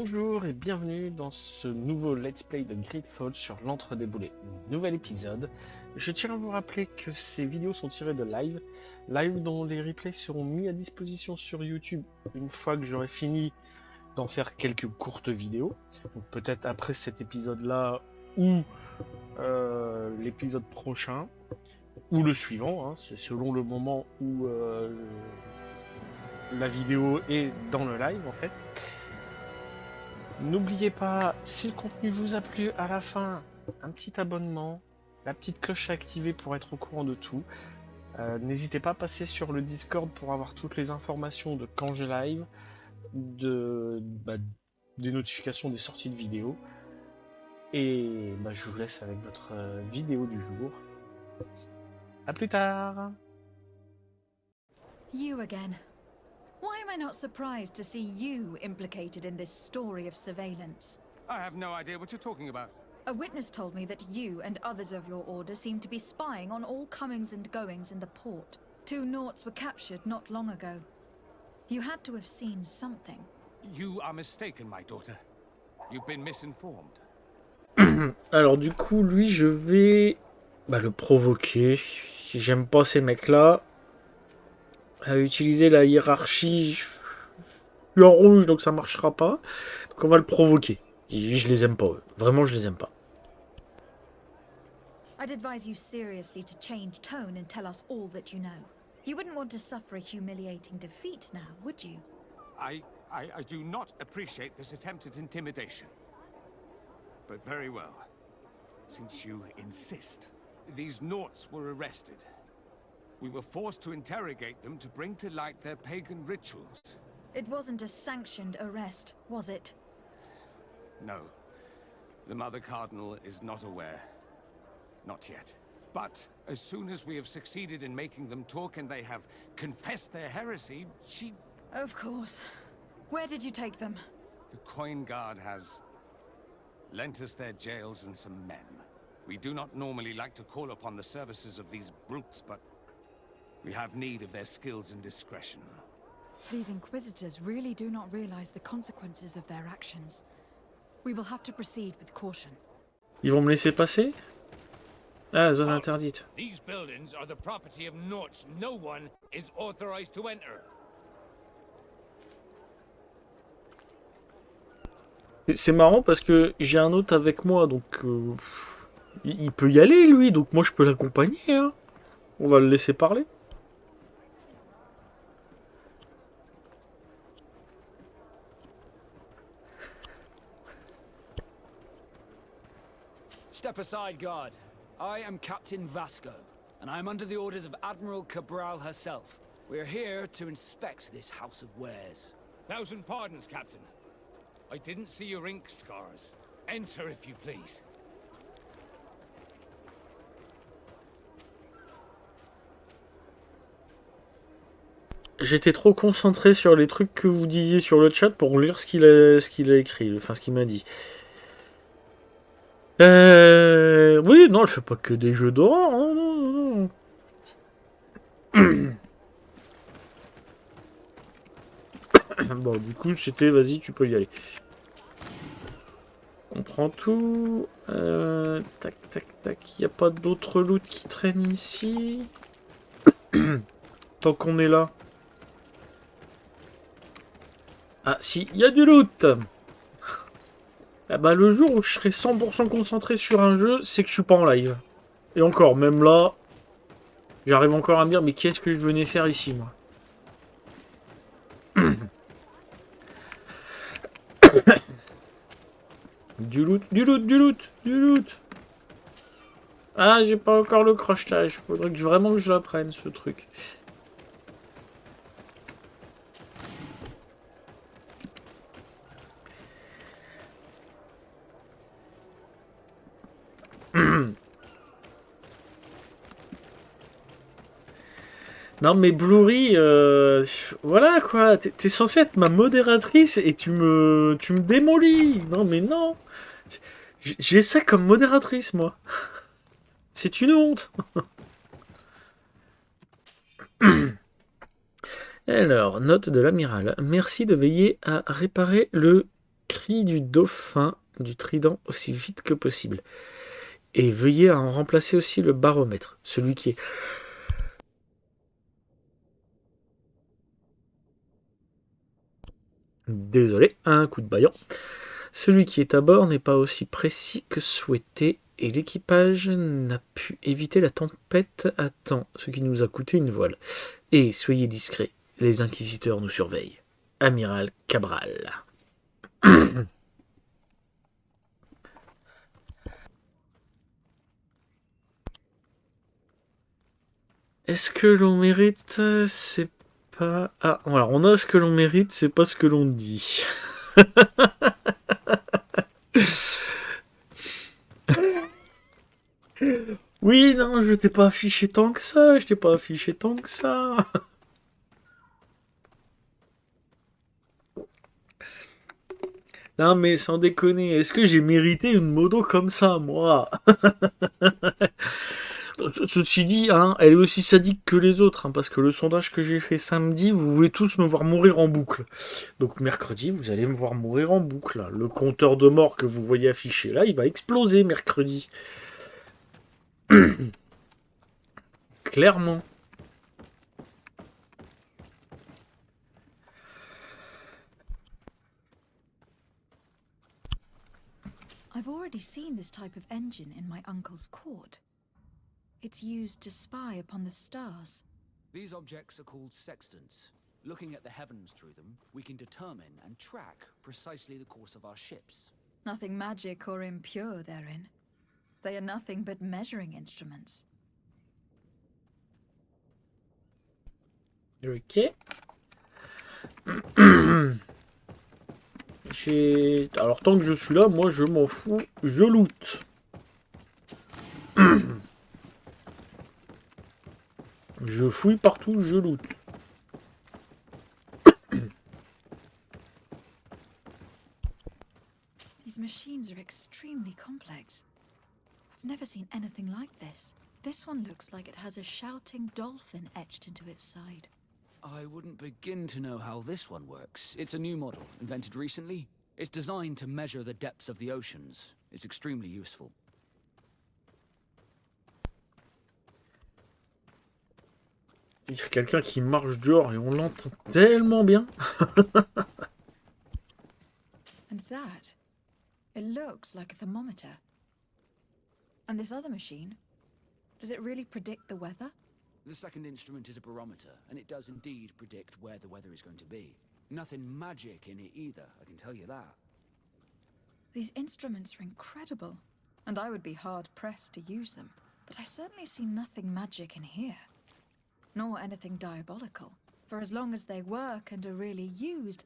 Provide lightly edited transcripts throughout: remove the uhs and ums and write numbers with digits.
Bonjour et bienvenue dans ce nouveau Let's Play de GREEDFALL sur l'Entre-des-Boulets. Nouvel épisode. Je tiens à vous rappeler que ces vidéos sont tirées de live dont les replays seront mis à disposition sur YouTube une fois que j'aurai fini d'en faire quelques courtes vidéos. Donc peut-être après cet épisode-là ou l'épisode prochain ou le suivant, hein. C'est selon le moment où la vidéo est dans le live en fait. N'oubliez pas, si le contenu vous a plu, à la fin, un petit abonnement, la petite cloche à activer pour être au courant de tout. N'hésitez pas à passer sur le Discord pour avoir toutes les informations de quand je live, des notifications des sorties de vidéos. Et je vous laisse avec votre vidéo du jour. A plus tard! You again. Why am I not surprised to see you implicated in this story of surveillance? I have no idea what you're talking about. A witness told me that you and others of your order seem to be spying on all comings and goings in the port. 2 Naughts were captured not long ago. You had to have seen something. You are mistaken, my daughter. You've been misinformed. Alors du coup, lui, je vais le provoquer. J'aime pas ces mecs-là. À utiliser la hiérarchie. Je suis en rouge, donc ça marchera pas. Donc on va le provoquer. Je les aime pas, eux. Vraiment, je les aime pas. I'd advise you seriously to change tone and tell us all that you know. You wouldn't want to suffer a humiliating defeat now, would you? I do not appreciate this attempt at intimidation. But very well. Since you insist. These Naughts were arrested. We were forced to interrogate them to bring to light their pagan rituals. It wasn't a sanctioned arrest, was it? No. The Mother Cardinal is not aware. Not yet. But as soon as we have succeeded in making them talk and they have confessed their heresy, she... Of course. Where did you take them? The Coin Guard has lent us their jails and some men. We do not normally like to call upon the services of these brutes, but we have need of their skills and discretion. These Inquisitors really do not realize the consequences of their actions. We will have to proceed with caution. Ils vont me laisser passer? Ah, zone interdite. These buildings are the property of Naughts. No one is authorized to enter. C'est marrant parce que j'ai un autre avec moi, donc il peut y aller lui, donc moi je peux l'accompagner. Hein. On va le laisser parler. Step aside, guard. I am Captain Vasco, and I am under the orders of Admiral Cabral herself. We are here to inspect this house of wares. 1,000 pardons, Captain. I didn't see your ink scars. Enter, if you please. J'étais trop concentré sur les trucs que vous disiez sur le chat pour lire ce qu'il a écrit, enfin ce qu'il m'a dit. Oui, non, elle fait pas que des jeux d'horreur, hein, non. Bon, du coup, c'était, vas-y, tu peux y aller. On prend tout. Tac, tac, tac. Il n'y a pas d'autres loot qui traînent ici. Tant qu'on est là. Ah, si, il y a du loot. Ah bah, le jour où je serai 100% concentré sur un jeu, c'est que je suis pas en live. Et encore, même là, j'arrive encore à me dire, mais qu'est-ce que je venais faire ici, moi? Du loot, du loot, du loot, du loot. Ah, j'ai pas encore le crochetage. Faudrait vraiment que je l'apprenne, ce truc. Non mais Blurry, voilà quoi, t'es censé être ma modératrice et tu me démolis. Non mais non, j'ai ça comme modératrice moi. C'est une honte. Alors, note de l'amiral. Merci de veiller à réparer le cri du dauphin du trident aussi vite que possible. Et veuillez en remplacer aussi le baromètre, celui qui est... Désolé, un coup de bâillon. Celui qui est à bord n'est pas aussi précis que souhaité et l'équipage n'a pu éviter la tempête à temps, ce qui nous a coûté une voile. Et soyez discrets, les inquisiteurs nous surveillent. Amiral Cabral. Est-ce que l'on mérite? C'est pas... Ah, voilà, on a ce que l'on mérite, c'est pas ce que l'on dit. Oui, non, je t'ai pas affiché tant que ça, je t'ai pas affiché tant que ça. Non, mais sans déconner, est-ce que j'ai mérité une moto comme ça, moi? Ceci dit, hein, elle est aussi sadique que les autres, hein, parce que le sondage que j'ai fait samedi, vous voulez tous me voir mourir en boucle. Donc mercredi, vous allez me voir mourir en boucle. Le compteur de mort que vous voyez affiché là, il va exploser mercredi. Clairement. I've already seen this type of engine in my uncle's court. It's used to spy upon the stars. These objects are called sextants. Looking at the heavens through them, we can determine and track precisely the course of our ships. Nothing magic or impure therein. They are nothing but measuring instruments. Ok. Alors tant que je suis là, moi je m'en fous, je loot. Je fouille partout, je loot. These machines are extremely complex. I've never seen anything like this. This one looks like it has a shouting dolphin etched into its side. I wouldn't begin to know how this one works. It's a new model, invented recently. It's designed to measure the depths of the oceans. It's extremely useful. Il y a quelqu'un qui marche dehors et on l'entend tellement bien. And that, it looks like a thermometer. And this other machine, does it really predict the weather? The second instrument is a barometer, and it does indeed predict where the weather is going to be. Nothing magic in it either, I can tell you that. These instruments are incredible, and I would be hard-pressed to use them. But I certainly see nothing magic in here. Nor anything diabolical. For as long as they work and are really used,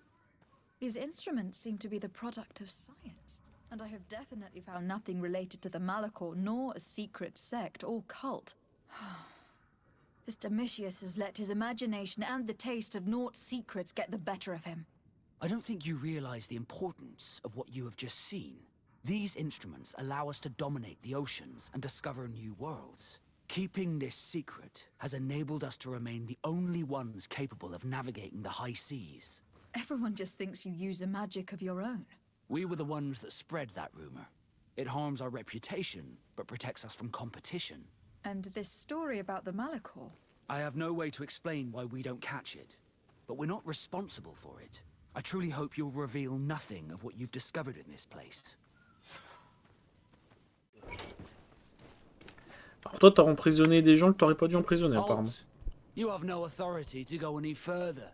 these instruments seem to be the product of science. And I have definitely found nothing related to the Malachor, nor a secret sect or cult. This Domitius has let his imagination and the taste of Naught's secrets get the better of him. I don't think you realize the importance of what you have just seen. These instruments allow us to dominate the oceans and discover new worlds. Keeping this secret has enabled us to remain the only ones capable of navigating the high seas. Everyone just thinks you use a magic of your own. We were the ones that spread that rumor. It harms our reputation, but protects us from competition. And this story about the Malachor? I have no way to explain why we don't catch it, but we're not responsible for it. I truly hope you'll reveal nothing of what you've discovered in this place. Alors toi, t'as emprisonné des gens que t'aurais pas dû emprisonner, apparemment. Halt! You have no authority to go any further.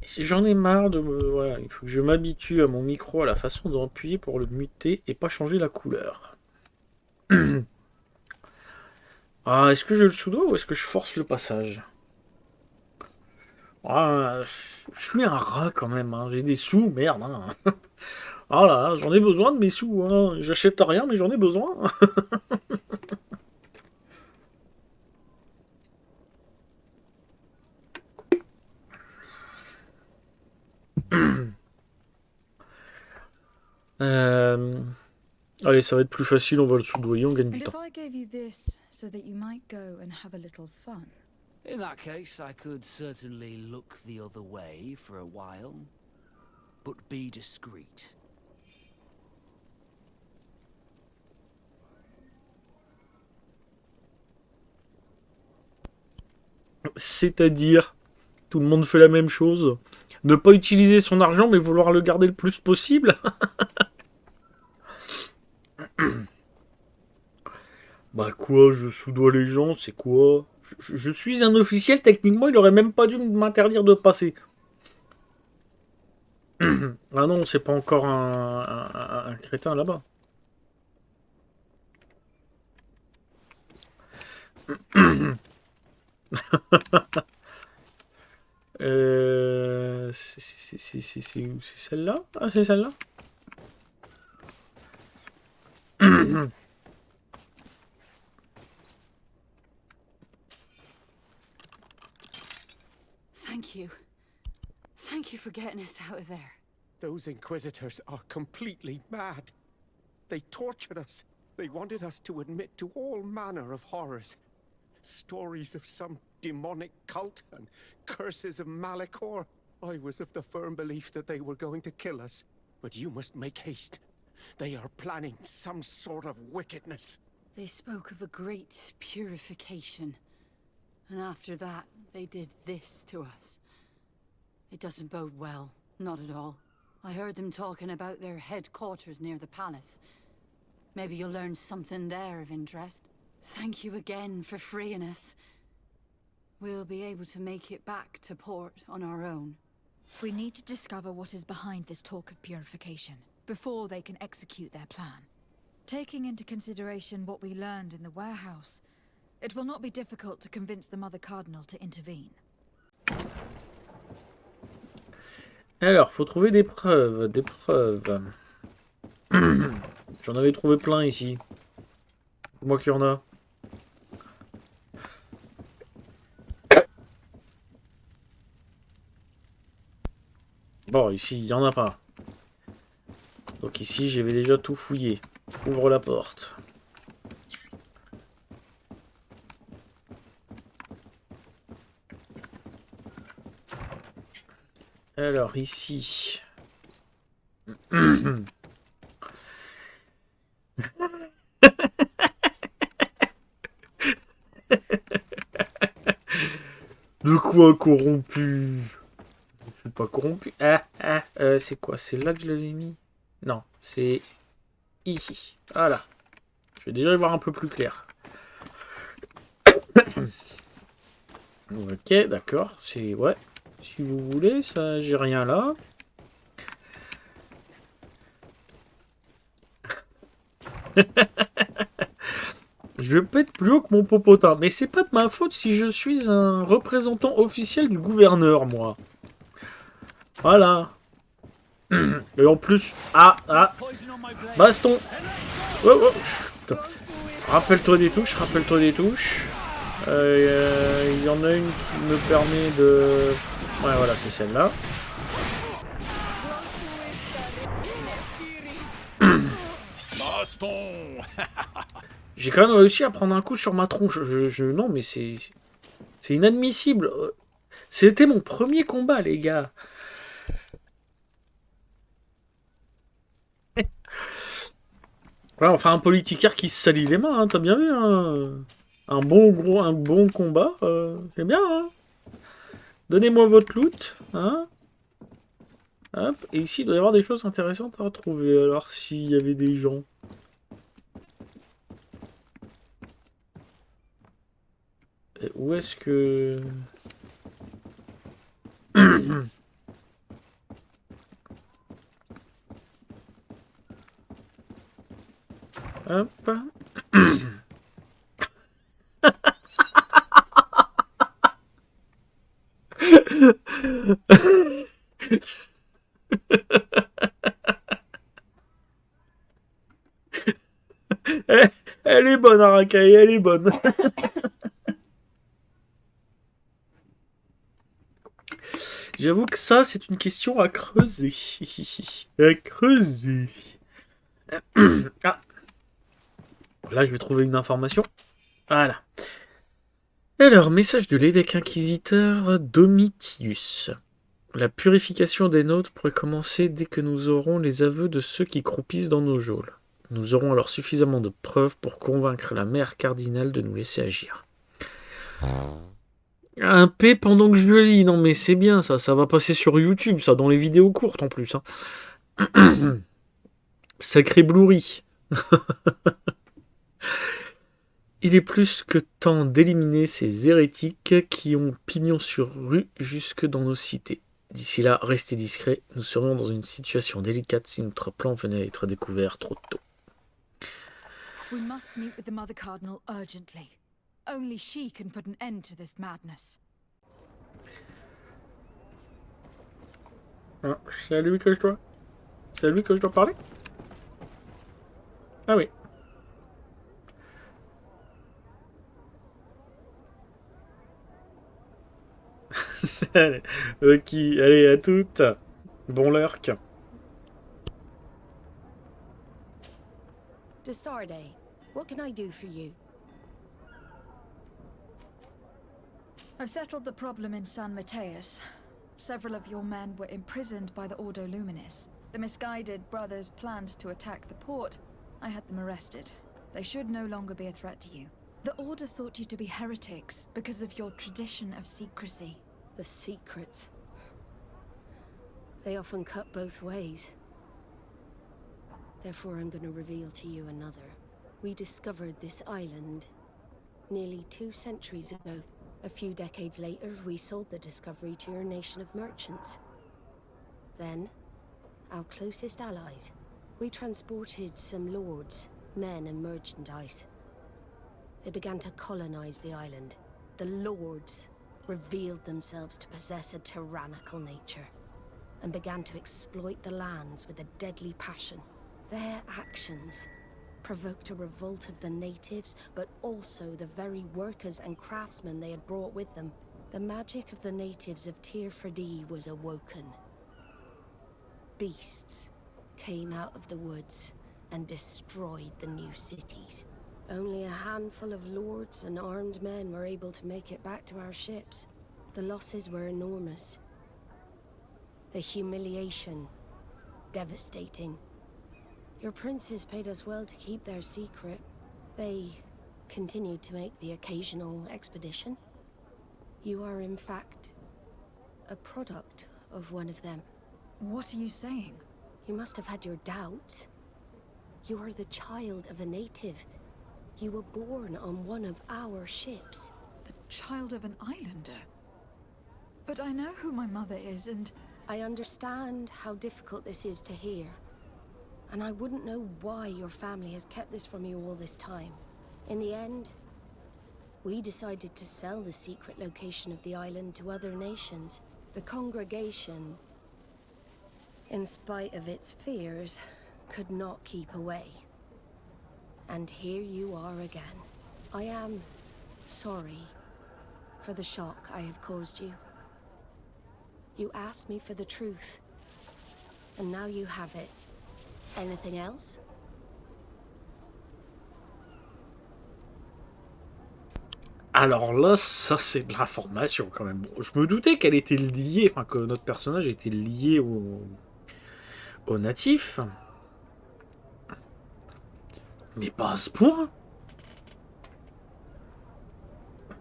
J'en ai marre de me... Voilà, il faut que je m'habitue à mon micro, à la façon d'appuyer pour le muter et pas changer la couleur. Ah, est-ce que je le sous-dois ou est-ce que je force le passage? Ah, je suis un rat quand même, hein. J'ai des sous, merde. Hein. Ah là, j'en ai besoin de mes sous. Hein. J'achète rien, mais j'en ai besoin. Allez, ça va être plus facile, on va le soudoyer, on gagne du And if temps. I gave you this so that you might go and have a little fun, In that case, I could certainly look the other way for a while, but be discreet. C'est-à-dire, tout le monde fait la même chose. Ne pas utiliser son argent, mais vouloir le garder le plus possible. Bah quoi, je soudoie les gens, c'est quoi? Je suis un officiel, techniquement, il aurait même pas dû m'interdire de passer. Ah non, c'est pas encore un crétin là-bas. C'est où? C'est celle-là? Ah, c'est celle-là? Thank you. Thank you for getting us out of there. Those Inquisitors are completely mad. They tortured us. They wanted us to admit to all manner of horrors. Stories of some demonic cult and curses of Malachor. I was of the firm belief that they were going to kill us. But you must make haste. They are planning some sort of wickedness. They spoke of a great purification. And after that, they did this to us. It doesn't bode well, not at all. I heard them talking about their headquarters near the palace. Maybe you'll learn something there of interest. Thank you again for freeing us. We'll be able to make it back to port on our own. We need to discover what is behind this talk of purification, before they can execute their plan. Taking into consideration what we learned in the warehouse, it will not be difficult to convince the Mother Cardinal to intervene. Alors, faut trouver des preuves, des preuves. J'en avais trouvé plein ici. C'est moi qui en a. Bon, ici, il n'y en a pas. Donc ici, j'avais déjà tout fouillé. Ouvre la porte. Alors, ici... De quoi corrompu? Je suis pas corrompu. C'est quoi? C'est là que je l'avais mis? Non, c'est ici. Voilà. Je vais déjà y voir un peu plus clair. Ok, d'accord. C'est... Ouais. Si vous voulez, ça, j'ai rien là. Je vais pas être plus haut que mon popotin. Mais c'est pas de ma faute si je suis un représentant officiel du gouverneur, moi. Voilà. Et en plus... Baston. Oh, oh. Rappelle-toi des touches, rappelle-toi des touches. Il y en a une qui me permet de... Ouais, voilà, c'est celle-là. Baston. J'ai quand même réussi à prendre un coup sur ma tronche. Non, mais c'est inadmissible. C'était mon premier combat, les gars. Ouais, enfin, un politicaire qui se salit les mains, hein, t'as bien vu, hein. Un bon combat, c'est bien, hein. Donnez-moi votre loot, hein. Hop, et ici, il doit y avoir des choses intéressantes à retrouver, alors s'il y avait des gens. Et où est-ce que... Hop. Elle est bonne, Arakai, elle est bonne. J'avoue que ça, c'est une question à creuser. À creuser. Ah. Là, je vais trouver une information. Voilà. Alors, message de l'évêque inquisiteur Domitius. La purification des nôtres pourrait commencer dès que nous aurons les aveux de ceux qui croupissent dans nos geôles. Nous aurons alors suffisamment de preuves pour convaincre la mère cardinale de nous laisser agir. Un P pendant que je le lis, non mais c'est bien ça, ça va passer sur YouTube, ça, dans les vidéos courtes en plus. Hein. Sacré Blu-ray. Il est plus que temps d'éliminer ces hérétiques qui ont pignon sur rue jusque dans nos cités. D'ici là, restez discrets, nous serions dans une situation délicate si notre plan venait à être découvert trop tôt. We must meet with the Mother Cardinal urgently. Only she can put an end to this madness. Ah, c'est à lui que je dois... C'est à lui que je dois parler? Ah oui. Ok, allez, à toutes. Bon lurk. Desarde, what can I do for you? I've settled the problem in San Mateus. Several of your men were imprisoned by the Ordo Luminis. The misguided brothers planned to attack the port. I had them arrested. They should no longer be a threat to you. The Order thought you to be heretics because of your tradition of secrecy. The secrets. They often cut both ways. Therefore, I'm going to reveal to you another. We discovered this island nearly 2 centuries ago. A few decades later, we sold the discovery to your nation of merchants. Then, our closest allies. We transported some lords, men and merchandise. They began to colonize the island. The lords revealed themselves to possess a tyrannical nature and began to exploit the lands with a deadly passion. Their actions provoked a revolt of the natives, but also the very workers and craftsmen they had brought with them. The magic of the natives of Tir Fredee was awoken. Beasts came out of the woods and destroyed the new cities. Only a handful of lords and armed men were able to make it back to our ships. The losses were enormous. The humiliation, devastating. Your princes paid us well to keep their secret. They continued to make the occasional expedition. You are, in fact, a product of one of them. What are you saying? You must have had your doubts. You are the child of a native. You were born on one of our ships. The child of an islander? But I know who my mother is, and... I understand how difficult this is to hear. And I wouldn't know why your family has kept this from you all this time. In the end, we decided to sell the secret location of the island to other nations. The congregation, in spite of its fears, could not keep away. And here you are again. I am sorry for the shock I have caused you. You asked me for the truth, and now you have it. Anything else? Alors là, ça c'est de l'information quand même. Bon, je me doutais qu'elle était liée, enfin que notre personnage était lié au natif. Mais pas à ce point.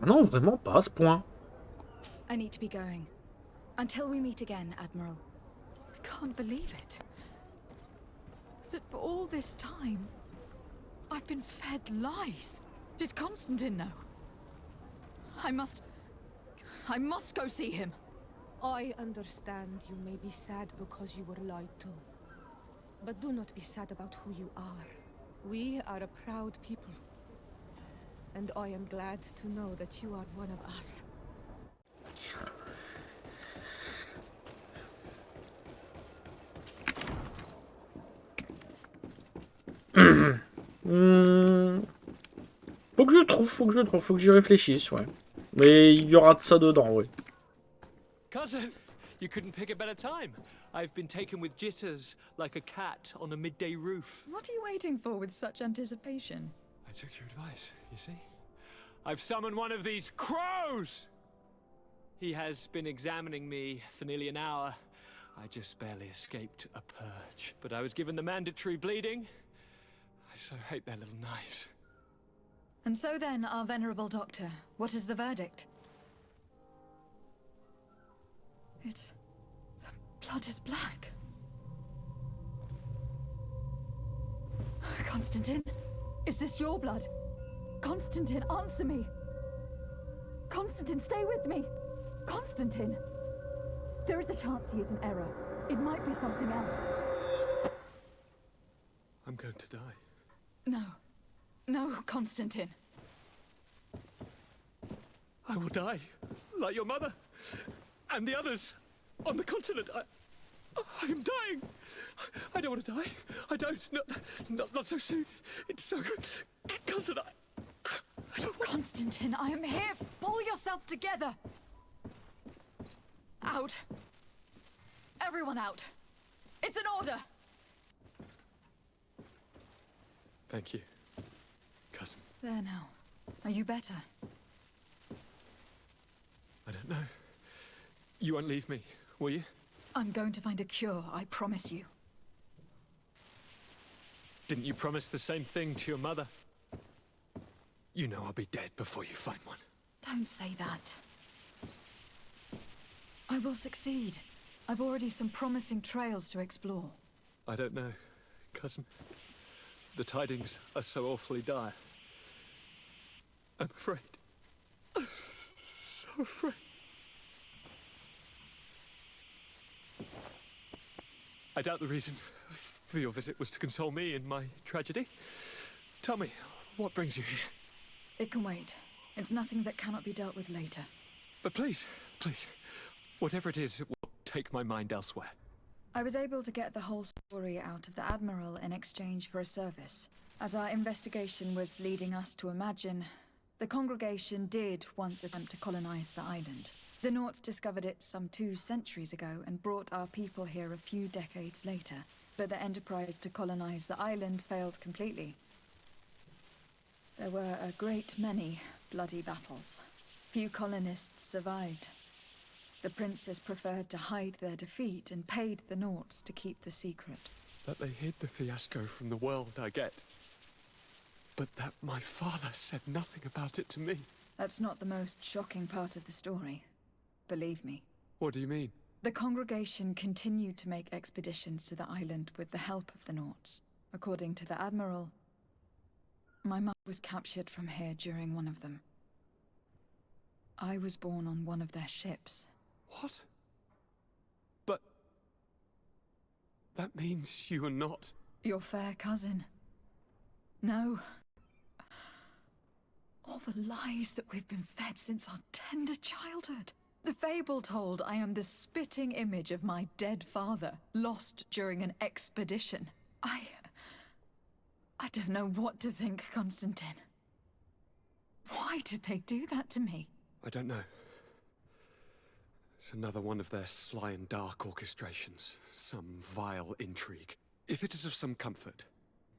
Non, vraiment pas à ce point. I need to be going. Until we meet again, Admiral. I can't believe it. That for all this time, I've been fed lies. Did Constantine know? I must go see him. I understand you may be sad because you were lied to. But do not be sad about who you are. We are a proud people. And I am glad to know that you are one of us. Faut que j'y réfléchisse, ouais. Mais il y aura de ça dedans, ouais. Cousin, you couldn't pick a better time. I've been taken with jitters, like a cat on a midday roof. What are you waiting for with such anticipation? I took your advice, you see? I've summoned one of these crows! He has been examining me for nearly an hour. I just barely escaped a purge. But I was given the mandatory bleeding. I so hate their little knives. And so then, our venerable doctor, what is the verdict? The blood is black. Constantine, is this your blood? Constantine, answer me! Constantine, stay with me! Constantine! There is a chance he is in error. It might be something else. I'm going to die. No. No, Constantine. I will die, like your mother, and the others on the continent. I am dying. I don't want to die. I don't. Not so soon. It's so good. Cousin, I don't want... Constantine, I am here. Pull yourself together. Out. Everyone out. It's an order. Thank you, cousin. There now. Are you better? I don't know. You won't leave me, will you? I'm going to find a cure, I promise you. Didn't you promise the same thing to your mother? You know I'll be dead before you find one. Don't say that. I will succeed. I've already some promising trails to explore. I don't know, cousin. The tidings are so awfully dire. I'm afraid. I'm so afraid. I doubt the reason for your visit was to console me in my tragedy. Tell me, what brings you here? It can wait. It's nothing that cannot be dealt with later. But please, whatever it is, it will take my mind elsewhere. I was able to get the whole story out of the Admiral in exchange for a service. As our investigation was leading us to imagine, the congregation did once attempt to colonize the island. The Nauts discovered it some 2 centuries ago and brought our people here a few decades later. But the enterprise to colonize the island failed completely. There were a great many bloody battles. Few colonists survived. The princes preferred to hide their defeat and paid the Nauts to keep the secret. That they hid the fiasco from the world, I get. But that my father said nothing about it to me. That's not the most shocking part of the story. Believe me. What do you mean? The congregation continued to make expeditions to the island with the help of the Nauts. According to the Admiral, my mother was captured from here during one of them. I was born on one of their ships. What? But... that means you are not... Your fair cousin. No. All the lies that we've been fed since our tender childhood. The fable told I am the spitting image of my dead father, lost during an expedition. I don't know what to think, Constantine. Why did they do that to me? I don't know. It's another one of their sly and dark orchestrations. Some vile intrigue. If it is of some comfort,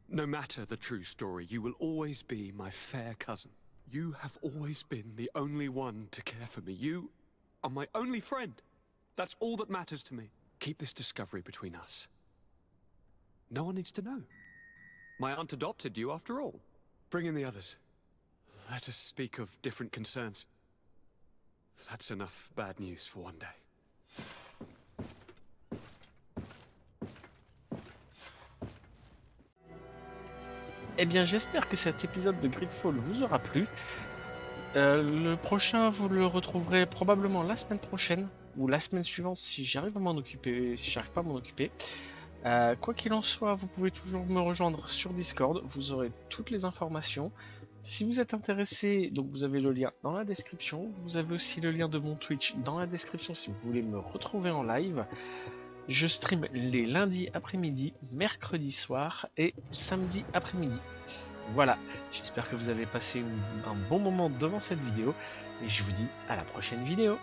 no matter the true story, you will always be my fair cousin. You have always been the only one to care for me. You are my only friend. That's all that matters to me. Keep this discovery between us. No one needs to know. My aunt adopted you after all. Bring in the others. Let us speak of different concerns. That's enough bad news for one day. Eh bien, j'espère que cet épisode de GREEDFALL vous aura plu. Le prochain, vous le retrouverez probablement la semaine prochaine ou la semaine suivante si j'arrive à m'en occuper, si j'arrive pas à m'en occuper. Quoi qu'il en soit, vous pouvez toujours me rejoindre sur Discord. Vous aurez toutes les informations. Si vous êtes intéressé, donc vous avez le lien dans la description. Vous avez aussi le lien de mon Twitch dans la description si vous voulez me retrouver en live. Je stream les lundis après-midi, mercredi soir et samedi après-midi. Voilà, j'espère que vous avez passé un bon moment devant cette vidéo et je vous dis à la prochaine vidéo.